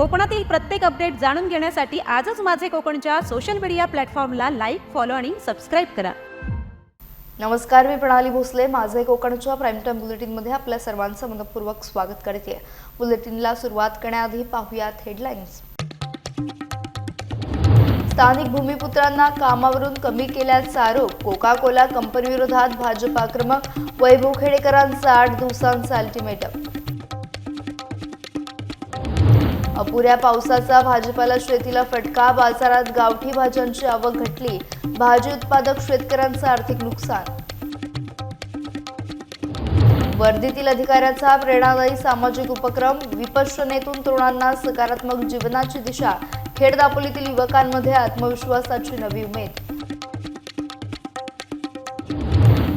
कोकणातील प्रत्येक अपडेट जाणून घेण्यासाठी आजच माझे कोकणच्या सोशल मीडिया प्लॅटफॉर्मला लाईक, फॉलो आणि सबस्क्राईब करा. नमस्कार, मी प्रणाली भोसले. माझे कोकणच्या प्राईम टाइम बुलेटिनमध्ये आपल्या सर्वांचं मनपूर्वक स्वागत करते. बुलेटिनला सुरुवात करण्याआधी पाहूयात हेडलाईन्स. स्थानिक भूमिपुत्रांना कामावरून कमी केल्याचा आरोप. कोका कोला कंपनीविरोधात भाजप आक्रमक. वैभव खेडेकरांचा 8 दिवसांचा अल्टिमेटम. अपुऱ्या पावसाचा भाजीपाला शेतीला फटका. बाजारात गावठी भाज्यांची आवक घटली. भाजी उत्पादक शेतकऱ्यांचं आर्थिक नुकसान. वर्धेतील अधिकाऱ्याचा प्रेरणादायी सामाजिक उपक्रम. विपश्यनेतून तरुणांना सकारात्मक जीवनाची दिशा. खेड दापोलीतील युवकांमध्ये आत्मविश्वासाची नवी उमेद.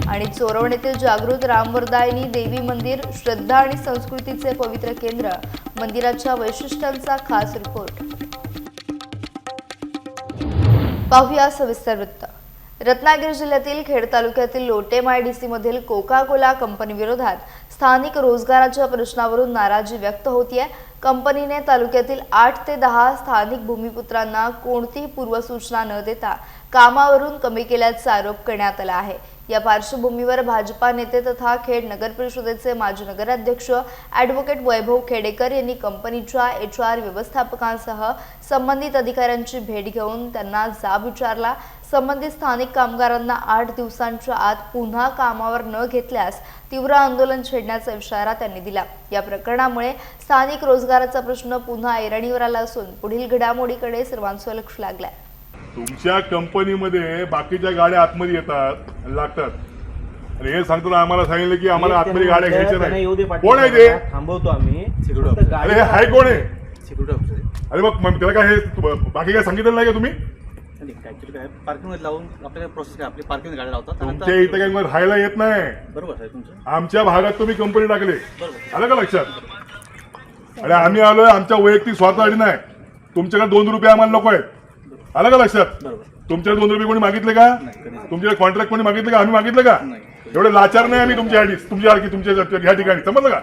आणि चोरवणेतील जागृत रामवरदायिनी देवी मंदिर श्रद्धा आणि संस्कृतीचे पवित्र केंद्र. मंदिराच्या वैशिष्ट्यांचा खास रिपोर्ट. पाहूया सविस्तर वृत्त. रत्नागिरी जिल्ह्यातील खेड तालुक्यातील लोटेमायडीसी मधील कोका कोला कंपनी विरोधात स्थानिक रोजगाराच्या प्रश्नावरून नाराजी व्यक्त होतीये. कंपनीने तालुक्यातील 8 ते 10 स्थानिक भूमिपुत्रांना कोणतीही पूर्वसूचना न देता कामावरून कमी केल्याचा आरोप करण्यात आला आहे. या पार्श्वभूमीवर भाजपा नेते तथा खेड नगर परिषदेचे माजी नगराध्यक्ष ॲडव्होकेट वैभव खेडेकर यांनी कंपनीच्या HR व्यवस्थापकांसह संबंधित अधिकाऱ्यांची भेट घेऊन त्यांना जाब विचारला. संबंधित स्थानिक कामगारांना 8 दिवसांच्या आत पुन्हा कामावर न घेतल्यास तीव्र आंदोलन छेडण्याचा इशारा त्यांनी दिला. या प्रकरणामुळे स्थानिक रोजगाराचा प्रश्न पुन्हा ऐरणीवर आला असून पुढील घडामोडीकडे सर्वांचं लक्ष लागलंय. तुमच्या कंपनीमध्ये बाकीच्या गाड्या आतमध्ये येतात लागतात आणि हे सांगतात आम्हाला सांगितलं की आम्हाला आतमध्ये गाड्या घ्यायच्या नाही. कोण आहे ते? थांबवतो आम्ही. अरे हे हाय कोण आहे? Security officer. अरे मग त्याला काय हे बाकी काय सांगितलं नाही का तुम्ही? काय पार्किंग मध्ये लावून आपल्याला प्रोसेस काय आपली पार्किंग गाड्या लावतात. तुमच्या इथं काही मग राहायला येत नाही. बरोबर आहे तुमचं. आमच्या भागात तुम्ही कंपनी टाकले. बरोबर. आलं का लक्षात? आणि आम्ही आलोय आमच्या वैयक्तिक स्वार्थासाठी नाही. तुमच्याकडे 2 रुपये आम्हाला नको आहेत. आलं का लक्षात? तुमच्याकडे 2 रुपये कोणी मागितले का? तुमच्याकडे कॉन्ट्रॅक्ट कोणी मागितलं का? आम्ही मागितलं का? एवढे लाचार नाही आम्ही तुमच्यासाठी तुमच्या ह्या ठिकाणी. समजलं का?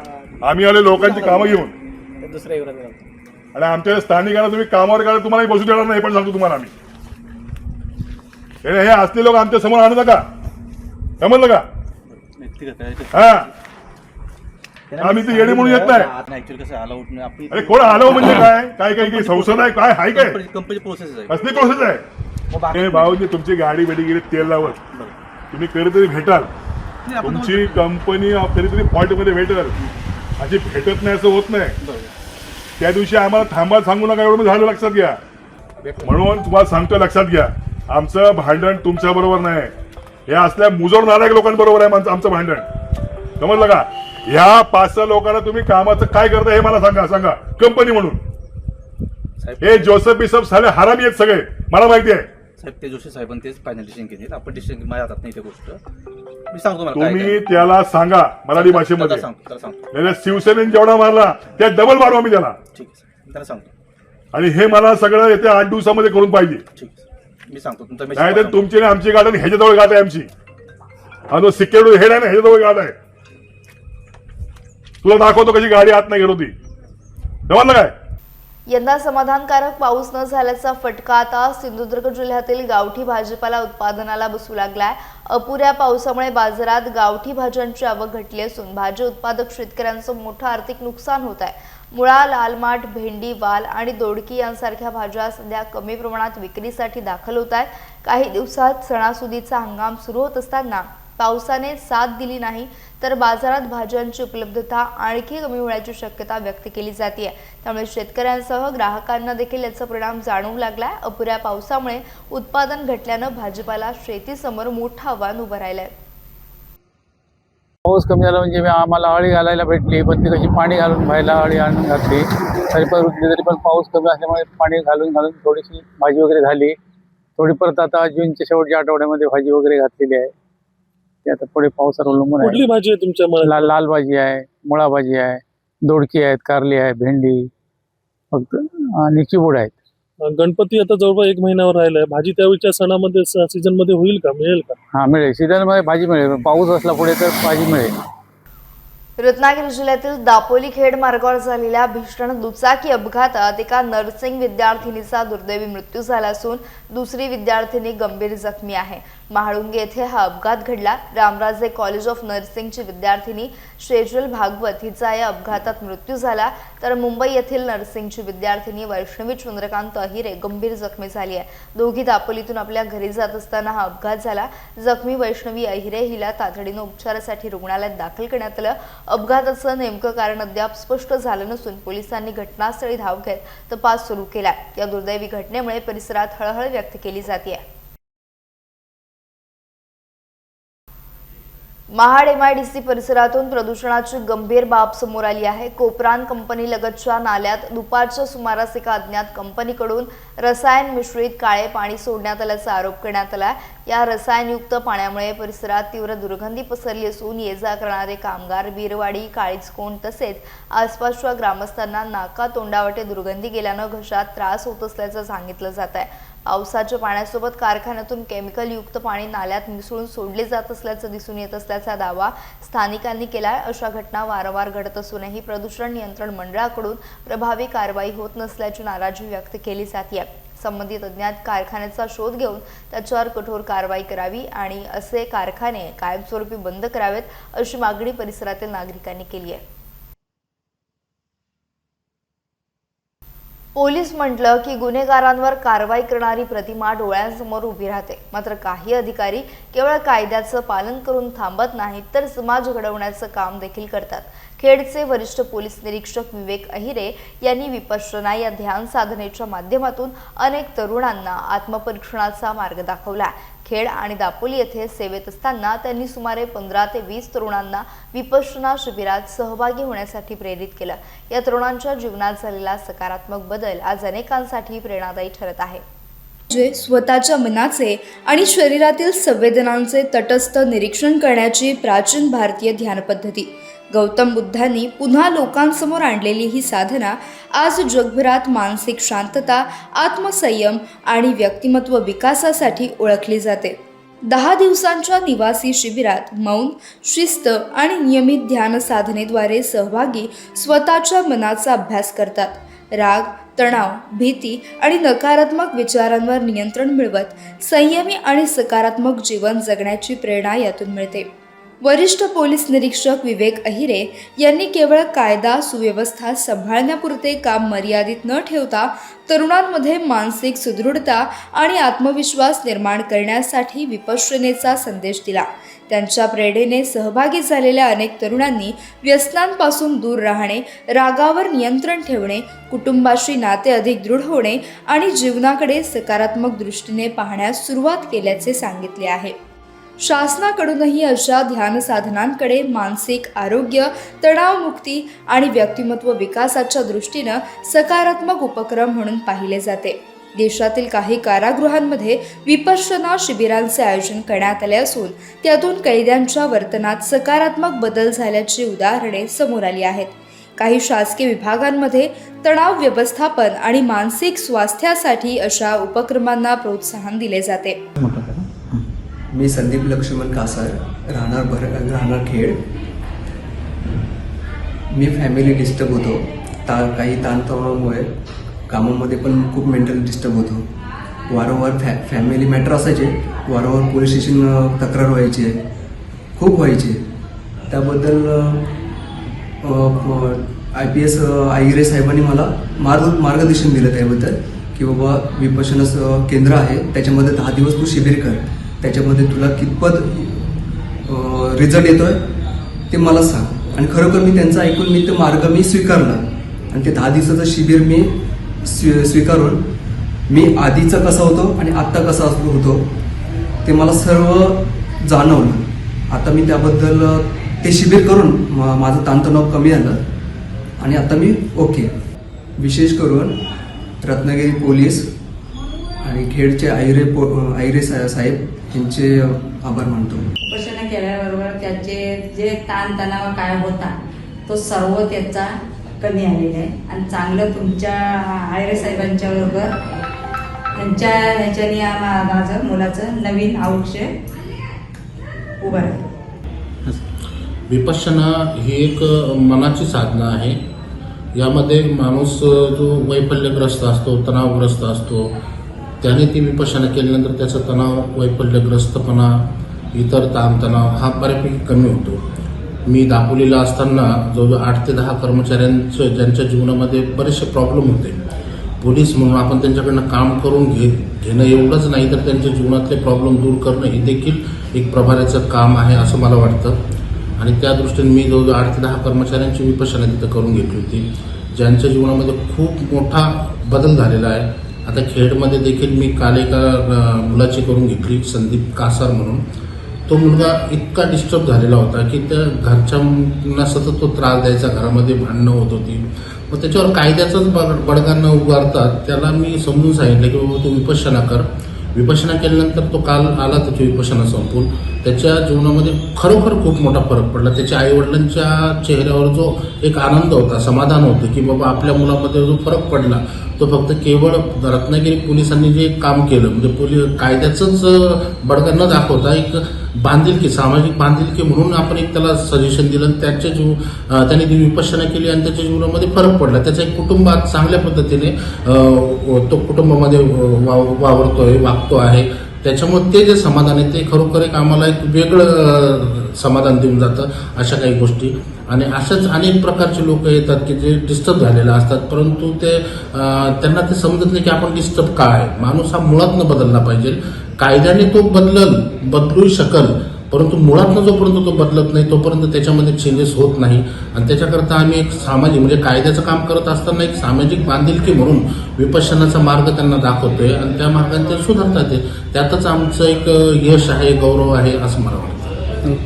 आम्ही आले लोकांची कामं घेऊन. आणि आमच्या स्थानिकांना तुम्ही कामावर काढा तुम्हाला बसू देणार नाही. पण सांगतो तुम्हाला आम्ही हे असले लोक आमच्या समोर आणू नका. समजलं का? हा आम्ही ते येणे म्हणून येत नाही. अरे कोण आलो म्हणजे काय काय काय संसद आहे काय हाय काय कंपनी प्रोसेस आहे. कसली प्रोसेस आहे? भाऊजी तुमची गाडी बेडी गेली तेल लावत तुम्ही कधीतरी भेटाल. तुमची कंपनी कधीतरी फॉल्ट मध्ये भेटेल. अशी भेटत नाही असं होत नाही. त्या दिवशी आम्हाला थांबायला सांगू नका एवढं झालं लक्षात घ्या. म्हणून तुम्हाला सांगतो लक्षात घ्या आमचं भांडण तुमच्या बरोबर नाही. हे असल्या मुजोर नालायक लोकांबरोबर आहे आमचं भांडण. समजलं का? ह्या 5-6 लोकांना तुम्ही कामाचं काय करता हे मला सांगा कंपनी म्हणून. हे जोसेफ बिसप झाले हरामी आहेत सगळे मला माहिती आहे. साहेब ते जोशी साहेबांनी तेच फायनल डिसिजन केली. आपण डिसिजन माझ्या हातात नाही. ते गोष्ट मी सांगतो मला. तुम्ही त्याला सांगा मराठी भाषेमध्ये. शिवसेनेने जेवढा मारला त्या डबल मारू आम्ही त्याला. ठीक आहे त्याला सांगतो. आणि हे मला सगळं येत्या 8 दिवसामध्ये करून पाहिजे. ठीक मी सांगतो. तुमचा नाही तर तुमची आणि आमची गाडी ह्याच्याजवळ गाठ आहे आमची. हा जो सिक्युरिटी हेड आहे ना ह्याच्याजवळ गाठ आहे. तुला दाखवतो कशी गाडी आत नाही घेत होती. समजलं काय? यंदा समाधानकारक पाऊस न झाल्याचा फटका आता सिंधुदुर्ग जिल्ह्यातील गावठी भाजीपाला उत्पादनाला बसू लागलाय. अपुऱ्या पावसामुळे बाजारात गावठी भाज्यांची आवक घटली असून भाजी उत्पादक शेतकऱ्यांचं मोठं आर्थिक नुकसान होत आहे. मुळा, लाल माठ, भेंडी, वाल आणि दोडकी यांसारख्या भाज्या सध्या कमी प्रमाणात विक्रीसाठी दाखल होत आहेत. काही दिवसात सणासुदीचा हंगाम सुरू होत असताना पावसाने साथ दिली नाही तर बाजारात भाज्यांची उपलब्धता आणखी कमी होण्याची शक्यता व्यक्त केली जाते. त्यामुळे शेतकऱ्यांसह ग्राहकांना देखील याचा परिणाम जाणवू लागलाय. अपुऱ्या पावसामुळे उत्पादन घटल्यानं भाजीपाला शेतीसमोर मोठं आव्हान उभं राहिलंय. पाऊस कमी झाला म्हणजे आम्हाला अळी घालायला भेटली पण ती कशी पाणी घालून व्हायला अळी आणून घातली तरी पण पाऊस कमी असल्यामुळे पाणी घालून थोडीशी भाजी वगैरे झाली. थोडी परत आता जूनच्या शेवटच्या आठवड्यामध्ये भाजी वगैरे घातलेली आहे. ते आता पुढे पावसावर अवलंबून आहे. कुठली भाजी आहे तुमच्या? लाल भाजी आहे, मुळा भाजी आहे, दोडकी आहेत, कारली आहे, भेंडी फक्त आणि चिबूड आहेत. गणपती आता जवळपास 1 महिन्यावर राहिलाय. भाजी त्यावेळच्या सणामध्ये सीझन मध्ये होईल का? मिळेल का? हा मिळेल. सीझन मध्ये भाजी मिळेल. पाऊस असला पुढे तर भाजी मिळेल. रत्नागिरी जिल्ह्यातील दापोली खेड मार्गावर झालेल्या भीषण दुचाकी अपघातात एका नर्सिंग विद्यार्थिनीचा दुर्दैवी मृत्यू झाला असून दुसरी विद्यार्थिनी गंभीर जखमी आहे. महाळुंगे येथे हा अपघात घडला. रामराजे कॉलेज ऑफ नर्सिंगची विद्यार्थिनी शेजल भागवत हिचा या अपघातात मृत्यू झाला, तर मुंबई येथील नर्सिंगची विद्यार्थिनी वैष्णवी चंद्रकांत अहिरे गंभीर जखमी झाली आहे. दोघी दापोलीतून आपल्या घरी जात असताना हा अपघात झाला. जखमी वैष्णवी अहिरे हिला तातडीने उपचारासाठी रुग्णालयात दाखल करण्यात आलं. अपघाताचं नेमकं कारण अद्याप स्पष्ट झालं नसून पोलिसांनी घटनास्थळी धाव घेत तपास सुरू केला. या दुर्दैवी घटनेमुळे परिसरात हळहळ व्यक्त केली जाते. महाड MIDC परिसरातून प्रदूषणाची गंभीर बाब समोर आली आहे. कोपरान कंपनी लगतच्या नाल्यात दुपारच्या सुमारास एका अज्ञात कंपनीकडून रसायन मिश्रित काळे पाणी सोडण्यात आल्याचा आरोप करण्यात आला. या रसायनयुक्त पाण्यामुळे परिसरात तीव्र दुर्गंधी पसरली असून ये-जा करणारे कामगार, वीरवाडी, काळीजकोंड तसेच आसपासच्या ग्रामस्थांना नाका तोंडावाटे दुर्गंधी गेल्यानं घशात त्रास होत असल्याचं सांगितलं जात आहे. पावसाच्या पाण्यासोबत कारखान्यातून केमिकलयुक्त पाणी नाल्यात मिसळून सोडले जात असल्याचं दिसून येत असल्याचा दावा स्थानिकांनी केलाय. अशा घटना वारंवार घडत असूनही प्रदूषण नियंत्रण मंडळाकडून प्रभावी कारवाई होत नसल्याची नाराजी व्यक्त केली जाते. संबंधित अज्ञात कारखान्याचा शोध घेऊन त्याच्यावर कठोर कारवाई करावी आणि असे कारखाने कायमस्वरूपी बंद करावेत, अशी मागणी परिसरातील नागरिकांनी केली आहे. पोलीस म्हटलं की गुन्हेगारांवर कारवाई करणारी प्रतिमा डोळ्यांसमोर उभी राहते, मात्र काही अधिकारी केवळ कायद्याचं पालन करून थांबत नाहीत तर समाज घडवण्याचं काम देखील करतात. खेडचे वरिष्ठ पोलीस निरीक्षक विवेक अहिरे यांनी विपश्यना या ध्यान साधनेच्या माध्यमातून अनेक तरुणांना आत्मपरीक्षणाचा मार्ग दाखवला. खेड आणि दापोली येथे सेवेत असताना त्यांनी सुमारे 15 ते 20 तरुणांना विपश्यना शिबिरात सहभागी होण्यासाठी प्रेरित केलं. या तरुणांच्या जीवनात झालेला सकारात्मक बदल आज अनेकांसाठी प्रेरणादायी ठरत आहे. जे स्वतःच्या मनाचे आणि शरीरातील संवेदनांचे तटस्थ निरीक्षण करण्याची प्राचीन भारतीय ध्यान पद्धती गौतम बुद्धांनी पुन्हा लोकांसमोर आणलेली ही साधना आज जगभरात मानसिक शांतता, आत्मसंयम आणि व्यक्तिमत्व विकासासाठी ओळखली जाते. 10 दिवसांच्या निवासी शिबिरात मौन, शिस्त आणि नियमित ध्यान साधनेद्वारे सहभागी स्वतःच्या मनाचा अभ्यास करतात. राग, तणाव, भीती आणि नकारात्मक विचारांवर नियंत्रण मिळवत संयमी आणि सकारात्मक जीवन जगण्याची प्रेरणा यातून मिळते. वरिष्ठ पोलीस निरीक्षक विवेक अहिरे यांनी केवळ कायदा सुव्यवस्था सांभाळण्यापुरते काम मर्यादित न ठेवता तरुणांमध्ये मानसिक सुदृढता आणि आत्मविश्वास निर्माण करण्यासाठी विपश्यनेचा संदेश दिला. त्यांच्या प्रेरणेने सहभागी झालेल्या अनेक तरुणांनी व्यसनांपासून दूर राहणे, रागावर नियंत्रण ठेवणे, कुटुंबाशी नाते अधिक दृढ होणे आणि जीवनाकडे सकारात्मक दृष्टीने पाहण्यास सुरुवात केल्याचे सांगितले आहे. शासनाकडूनही अशा ध्यान साधनांकडे मानसिक आरोग्य, तणावमुक्ती आणि व्यक्तिमत्व विकासाच्या दृष्टीनं सकारात्मक उपक्रम म्हणून पाहिले जाते. देशातील काही कारागृहांमध्ये विपश्यना शिबिरांचे आयोजन करण्यात आले असून त्यातून कैद्यांच्या वर्तनात सकारात्मक बदल झाल्याची उदाहरणे समोर आली आहेत. काही शासकीय विभागांमध्ये तणाव व्यवस्थापन आणि मानसिक स्वास्थ्यासाठी अशा उपक्रमांना प्रोत्साहन दिले जाते. मी संदीप लक्ष्मण कासार, राहणार खेड. मी फॅमिली डिस्टर्ब होतो. काही ताणतणावामुळे कामामध्ये पण खूप मेंटल डिस्टर्ब होतो. वारंवार फॅमिली मॅटर असायचे, वारंवार पोलीस स्टेशन तक्रार व्हायची, खूप व्हायचे. त्याबद्दल IPS अहिरे साहेबांनी मला मार्गदर्शन दिलं त्याबद्दल की बाबा विपश्यना केंद्र आहे, त्याच्यामध्ये 10 दिवस तू शिबिर कर, त्याच्यामध्ये तुला कितपत रिझल्ट येतोय ते मला सांग. आणि खरोखर मी त्यांचं ऐकून मी ते मार्ग स्वीकारला आणि ते 10 दिवसाचं शिबिर मी स्वीकारून मी आधीचा कसा होतो आणि आत्ता कसा होतो ते मला सर्व जाणवलं. आता मी त्याबद्दल ते शिबिर करून माझं ताणतणाव कमी झालं आणि आता मी ओके. विशेष करून रत्नागिरी पोलीस आणि खेडचे अहिरे साहेब यांचे आभार मानतो. विपश्यना केल्याबरोबर त्याचे जे ताणतणाव काय होता तो सर्व त्याचा कमी आलेला आहे आणि चांगलं तुमच्या अहिरे साहेबांच्या बरोबर त्यांच्या ह्याच्याने माझं मुलाचं नवीन आयुष्य उभं आहे. विपश्यना ही एक मनाची साधना आहे. यामध्ये माणूस जो वैफल्यग्रस्त असतो, तणावग्रस्त असतो, त्याने ती विपश्यना केल्यानंतर त्याचा तणाव, वैफल्यग्रस्तपणा, इतर ताणतणाव हा बऱ्यापैकी कमी होतो. मी दापोलीला असताना जवळजवळ 8 ते 10 कर्मचाऱ्यांचं ज्यांच्या जीवनामध्ये बरेचसे प्रॉब्लेम होते. पोलीस म्हणून आपण त्यांच्याकडनं काम करून घेणं एवढंच नाही तर त्यांच्या जीवनातले प्रॉब्लेम दूर करणं हे देखील एक प्रभाराचं काम आहे असं मला वाटतं. आणि त्या दृष्टीने मी जवळजवळ 8 ते 10 कर्मचाऱ्यांची विपश्यना तिथं करून घेतली होती, ज्यांच्या जीवनामध्ये खूप मोठा बदल झालेला आहे. आता खेडमध्ये देखील मी काल एका मुलाची करून घेतली, संदीप कासार म्हणून. तो मुलगा इतका डिस्टर्ब झालेला होता की त्या घरच्यांना सतत तो त्रास द्यायचा, घरामध्ये भांडणं होत होती. मग त्याच्यावर कायद्याचाच बडगा न उगारता त्याला मी समजून सांगितलं की बाबा तू विपश्यना कर. विपश्यना केल्यानंतर तो काल आला, त्याची विपश्यना संपून त्याच्या जीवनामध्ये खरोखर खूप मोठा फरक पडला. त्याच्या आईवडिलांच्या चेहऱ्यावर जो एक आनंद होता, समाधान होतं की बाबा आपल्या मुलामध्ये जो फरक पडला तो फक्त केवळ रत्नागिरी पोलिसांनी जे काम केलं, म्हणजे कायद्याचंच बडगा न दाखवता एक बांधिलकी, सामाजिक बांधिलकी म्हणून आपण एक त्याला सजेशन दिलं. त्याने ती विपश्यना केली आणि त्याच्या जीवनामध्ये फरक पडला. त्याचं एक कुटुंबात चांगल्या पद्धतीने तो कुटुंबामध्ये वागतो आहे. त्याच्यामुळे ते जे समाधान आहे ते खरोखर एक आम्हाला एक वेगळं समाधान देऊन जातं अशा काही गोष्टी. आणि अशाच अनेक प्रकारचे लोक येतात की जे डिस्टर्ब झालेले असतात, परंतु त्यांना ते समजत नाही की आपण डिस्टर्ब का आहे. माणूस हा मुळातनं बदलला पाहिजे. कायद्याने तो बदलू शकल, परंतु मुळातनं जोपर्यंत तो बदलत नाही तोपर्यंत त्याच्यामध्ये चेंजेस होत नाही. आणि त्याच्याकरता आम्ही एक सामाजिक म्हणजे कायद्याचं काम करत असताना एक सामाजिक बांधिलकी म्हणून विपश्यनाचा मार्ग त्यांना दाखवतोय आणि त्या मार्गाने ते सुधारतात. त्यातच आमचं एक यश आहे, गौरव आहे असं मला वाटतं.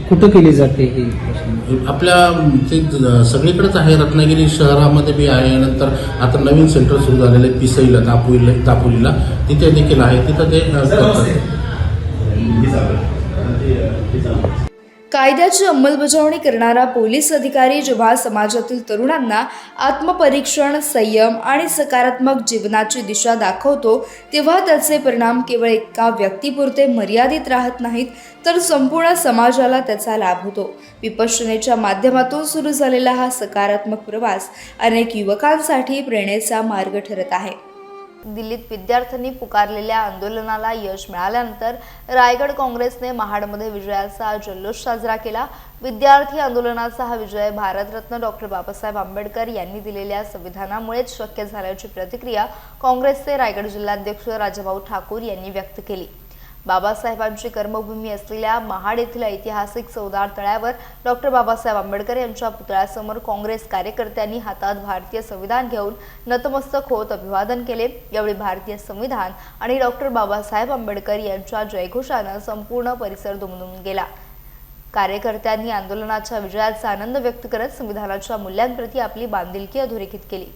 कुठं केली जाते ही? आपल्या ते सगळीकडेच आहे. रत्नागिरी शहरामध्ये बी आहे. नंतर आता नवीन सेंटर सुरू झालेलं आहे पिसईला, दापोलीला तिथे देखील आहे. तिथं ते करतात. कायद्याची अंमलबजावणी करणारा पोलीस अधिकारी जेव्हा समाजातील तरुणांना आत्मपरीक्षण, संयम आणि सकारात्मक जीवनाची दिशा दाखवतो, तेव्हा त्याचे परिणाम केवळ एका व्यक्तीपुरते मर्यादित राहत नाहीत, तर संपूर्ण समाजाला त्याचा लाभ होतो. विपश्यनेच्या माध्यमातून सुरू झालेला हा सकारात्मक प्रवास अनेक युवकांसाठी प्रेरणेचा मार्ग ठरत आहे. दिल्लीत विद्यार्थ्यांनी पुकारलेल्या आंदोलनाला यश मिळाल्यानंतर रायगड काँग्रेसने महाडमध्ये विजयाचा जल्लोष साजरा केला. विद्यार्थी आंदोलनाचा हा विजय भारतरत्न डॉक्टर बाबासाहेब आंबेडकर यांनी दिलेल्या संविधानामुळेच शक्य झाल्याची प्रतिक्रिया काँग्रेसचे रायगड जिल्हाध्यक्ष राजाभाऊ ठाकूर यांनी व्यक्त केली. बाबासाहेबांची कर्मभूमी असलेल्या महाड येथील ऐतिहासिक चौदार तळ्यावर डॉक्टर बाबासाहेब आंबेडकर यांच्या पुतळ्यासमोर काँग्रेस कार्यकर्त्यांनी हातात भारतीय संविधान घेऊन नतमस्तक होत अभिवादन केले. यावेळी भारतीय संविधान आणि डॉक्टर बाबासाहेब आंबेडकर यांच्या जयघोषानं संपूर्ण परिसर दुमदुमून गेला. कार्यकर्त्यांनी आंदोलनाच्या विजयाचा आनंद व्यक्त करत संविधानाच्या मूल्यांप्रती आपली बांधिलकी अधोरेखित केली.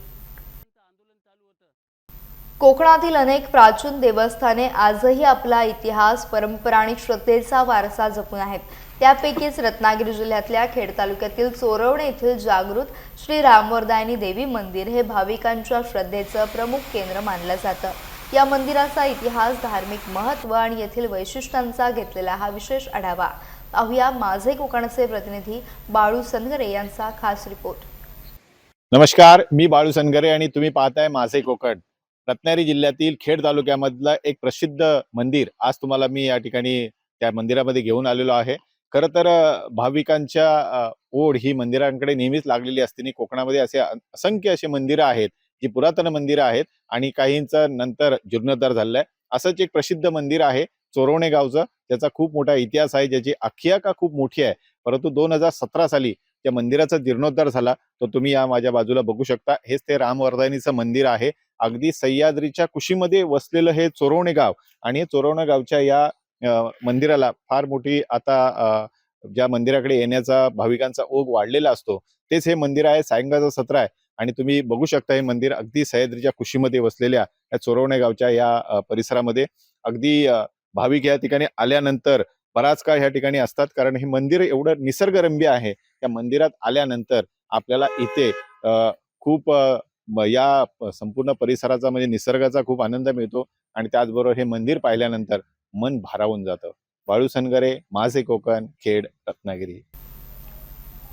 कोकणातील अनेक प्राचीन देवस्थाने आजही आपला इतिहास, परंपरा आणि श्रद्धेचा वारसा जपून आहेत. त्यापैकीच रत्नागिरी जिल्ह्यातल्या खेड तालुक्यातील चोरवणे येथील जागृत श्री रामवरदायिनी देवी मंदिर हे भाविकांच्या श्रद्धेचं प्रमुख केंद्र मानलं जातं. या मंदिराचा इतिहास, धार्मिक महत्त्व आणि येथील वैशिष्ट्यांचा घेतलेला हा विशेष आढावा. पाहूया माझे कोकणचे प्रतिनिधी बाळू सनगरे यांचा खास रिपोर्ट. नमस्कार, मी बाळू सनगरे आणि तुम्ही पाहताय माझे कोकण. रत्नागिरी जिल्ह्यातील खेड तालुक्यामधलं एक प्रसिद्ध मंदिर आज तुम्हाला मी या ठिकाणी त्या मंदिरामध्ये घेऊन आलेलो आहे. खरं तर भाविकांच्या ओढ ही मंदिरांकडे नेहमीच लागलेली असते आणि कोकणामध्ये असे असंख्य असे मंदिरं आहेत जी पुरातन मंदिरं आहेत आणि काहींचं नंतर जीर्णोद्धार झालेलं आहे. असंच एक प्रसिद्ध मंदिर आहे चोरवणे गावचं, ज्याचा खूप मोठा इतिहास आहे, ज्याची आख्यायिका खूप मोठी आहे. परंतु 2017 साली त्या मंदिराचा जीर्णोद्धार झाला. तो तुम्ही या माझ्या बाजूला बघू शकता. हेच ते रामवरदायिनीचं मंदिर आहे. अगदी सह्याद्रीच्या कुशीमध्ये वसलेलं हे चोरवणे गाव आणि चोरवणे गावच्या या मंदिराला फार मोठी आता ज्या मंदिराकडे येण्याचा भाविकांचा ओघ वाढलेला असतो तेच हे मंदिर आहे. सायंकाळचा सत्र आहे आणि तुम्ही बघू शकता हे मंदिर अगदी सह्याद्रीच्या कुशीमध्ये वसलेल्या या चोरवणे गावच्या या परिसरामध्ये. अगदी भाविक या ठिकाणी आल्यानंतर बराच काळ ह्या ठिकाणी असतात, कारण हे मंदिर एवढं निसर्गरम्य आहे. त्या मंदिरात आल्यानंतर आपल्याला इथे खूप या संपूर्ण परिसराचा म्हणजे निसर्गाचा खूप आनंद मिळतो आणि त्याचबरोबर हे मंदिर पाहिल्यानंतर मन भारावून जातं. बाळू सनगरे, माझे कोकण, खेड, रत्नागिरी.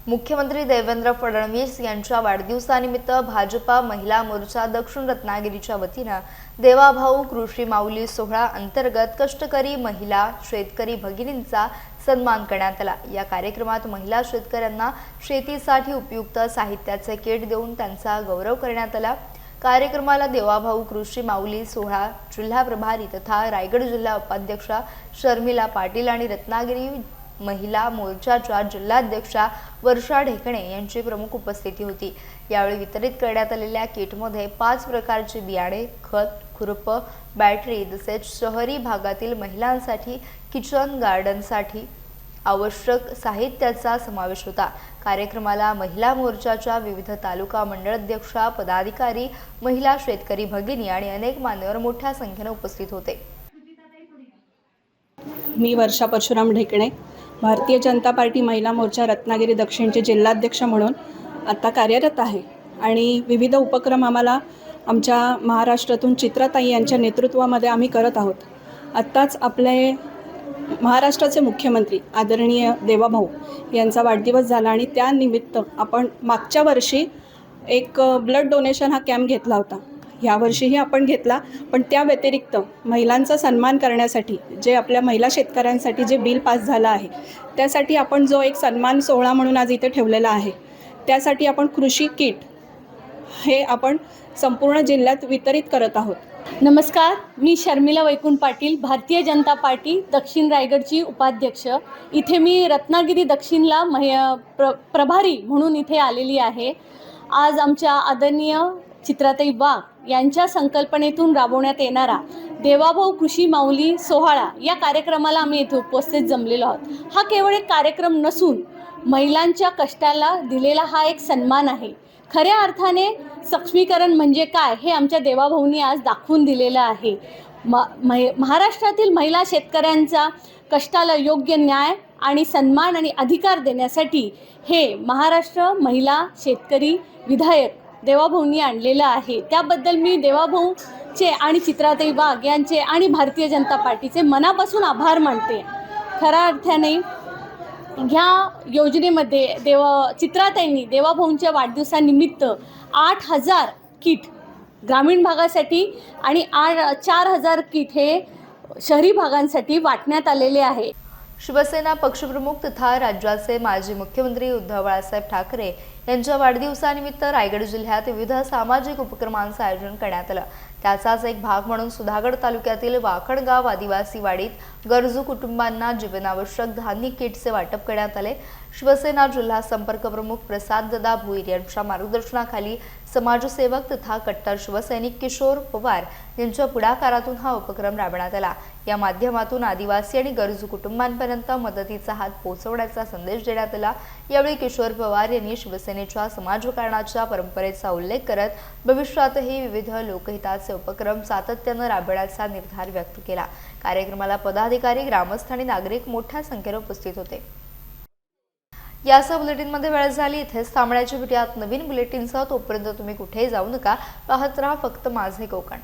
मुख्यमंत्री देवेंद्र फडणवीस यांच्या वाढदिवसानिमित्त भाजपा महिला मोर्चा दक्षिण रत्नागिरीच्या वतीनं देवाभाऊ कृषी माऊली सोहळा अंतर्गत कष्टकरी महिला शेतकरी भगिनींचा सन्मान करण्यात आला। या कार्यक्रमात महिला शेतकऱ्यांना शेतीसाठी उपयुक्त साहित्याचे किट देऊन त्यांचा गौरव करण्यात आला। कार्यक्रमाला देवाभाऊ कृषी माऊली सोहळा जिल्हा प्रभारी तथा रायगड जिल्हा उपाध्यक्षा शर्मिला पाटील आणि रत्नागिरी महिला मोर्चाच्या जिल्हाध्यक्षा वर्षा ढेकणे यांची प्रमुख उपस्थिती होती। यावेळी वितरित करण्यात आलेल्या किटमध्ये 5 प्रकारचे बियाणे, खत, खुरप, बॅटरी तसेच शहरी भागातील महिलांसाठी किचन गार्डनसाठी आवश्यक साहित्याचा समावेश होता। कार्यक्रमाला महिला मोर्चाच्या विविध तालुका मंडळाध्यक्षा, पदाधिकारी, महिला शेतकरी भगिनी आणि अनेक मान्यवर मोठ्या संख्येने उपस्थित होते। मी वर्षा परशुराम ढेकणे, भारतीय जनता पार्टी महिला मोर्चा रत्नागिरी दक्षिणचे जिल्हाध्यक्ष म्हणून आता कार्यरत आहे आणि विविध उपक्रम आम्हाला आमच्या महाराष्ट्रातून चित्राताई यांच्या नेतृत्वामध्ये आम्ही करत आहोत। आत्ताच आपले महाराष्ट्राचे मुख्यमंत्री आदरणीय देवाभाऊ यांचा वाढदिवस झाला आणि त्यानिमित्त आपण मागच्या वर्षी एक ब्लड डोनेशन हा कॅम्प घेतला होता। यावर्षीही आपण घेतला, पण त्या व्यतिरिक्त महिलांचा सन्मान करण्यासाठी जे आपल्या महिला शेतकऱ्यांसाठी जे बिल पास झालं आहे त्यासाठी आपण जो एक सन्मान सोहळा म्हणून आज इथे ठेवलेला आहे, त्यासाठी आपण कृषी किट हे आपण संपूर्ण जिल्ह्यात वितरित करत आहोत। नमस्कार, मी शर्मिला वैकुंठ पाटील, भारतीय जनता पार्टी दक्षिण रायगडची उपाध्यक्ष। इथे मी रत्नागिरी दक्षिणला प्रभारी म्हणून इथे आलेली आहे। आज आमच्या आदरणीय चित्राताई वाघ यांच्या संकल्पनेतून राबवण्यात येणारा देवाभाऊ कृषी माऊली सोहळा या कार्यक्रमाला आम्ही इथे उपस्थित जमलेलो आहोत। हा केवळ एक कार्यक्रम नसून महिलांच्या कष्टाला दिलेला हा एक सन्मान आहे। खऱ्या अर्थाने सक्षमीकरण म्हणजे काय हे आमच्या देवाभाऊंनी आज दाखवून दिलेलं आहे। महाराष्ट्रातील महिला शेतकऱ्यांचा कष्टाला योग्य न्याय आणि सन्मान आणि अधिकार देण्यासाठी हे महाराष्ट्र महिला शेतकरी विधायक देवाभाऊंनी आणलेलं आहे। त्याबद्दल मी देवाभाऊचे आणि चित्राताई वाघ यांचे आणि भारतीय जनता पार्टीचे मनापासून आभार मानते। खऱ्या अर्थाने ह्या योजनेमध्ये चित्राताईंनी देवाभाऊंच्या वाढदिवसानिमित्त 8000 किट ग्रामीण भागासाठी आणि 4000 किट हे शहरी भागांसाठी वाटण्यात आलेले आहे। शिवसेना पक्षप्रमुख तथा राज्याचे माजी मुख्यमंत्री उद्धव बाळासाहेब ठाकरे यांच्या वाढदिवसानिमित्त रायगड जिल्ह्यात विविध सामाजिक उपक्रमांचे आयोजन करण्यात आलं। त्याचाच एक भाग म्हणून सुधागड तालुक्यातील वाखणगाव आदिवासी वाडीत गरजू कुटुंबांना जीवनावश्यक धान्य किटचे वाटप करण्यात आले। शिवसेना जिल्हा संपर्क प्रमुख प्रसाददादा भुईर यांच्या मार्गदर्शनाखाली समाजसेवक तथा कट्टर शिवसैनिक किशोर पवार यांच्या पुढाकारातून हा उपक्रम राबवण्यात आला। या माध्यमातून आदिवासी आणि गरजू कुटुंबांपर्यंत मदतीचा हात पोहोचवण्याचा संदेश देण्यात आला। यावेळी किशोर पवार यांनी शिवसेनेच्या समाजकारणाच्या परंपरेचा उल्लेख करत भविष्यातही विविध लोकहिताचे उपक्रम सातत्याने राबवण्याचा निर्धार व्यक्त केला। कार्यक्रमाला पदाधिकारी, ग्रामस्थ आणि नागरिक मोठ्या संख्येने उपस्थित होते। यासह बुलेटिनमध्ये वेळ झाली, इथेच थांबण्याची भेटूयात नवीन बुलेटिनसह। तोपर्यंत तुम्ही कुठेही जाऊ नका, पाहत राहा फक्त माझे कोकण।